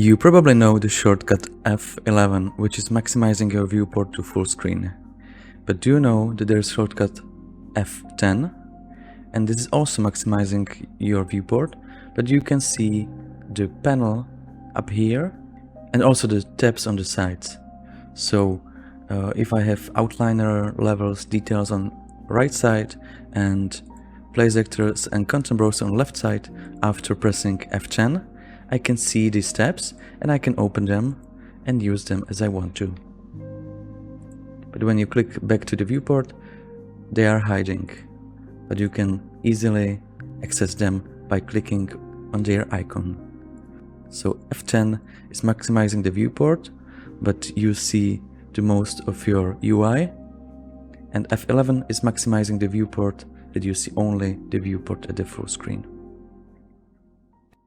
You probably know the shortcut F11, which is maximizing your viewport to full screen. But do you know that there's shortcut F10? And this is also maximizing your viewport, but you can see the panel up here and also the tabs on the sides. So if I have outliner, levels, details on right side and place actors and content browser on left side, after pressing F10, I can see these tabs and I can open them and use them as I want to. But when you click back to the viewport, they are hiding, but you can easily access them by clicking on their icon. So F10 is maximizing the viewport, but you see the most of your UI, and F11 is maximizing the viewport, that you see only the viewport at the full screen.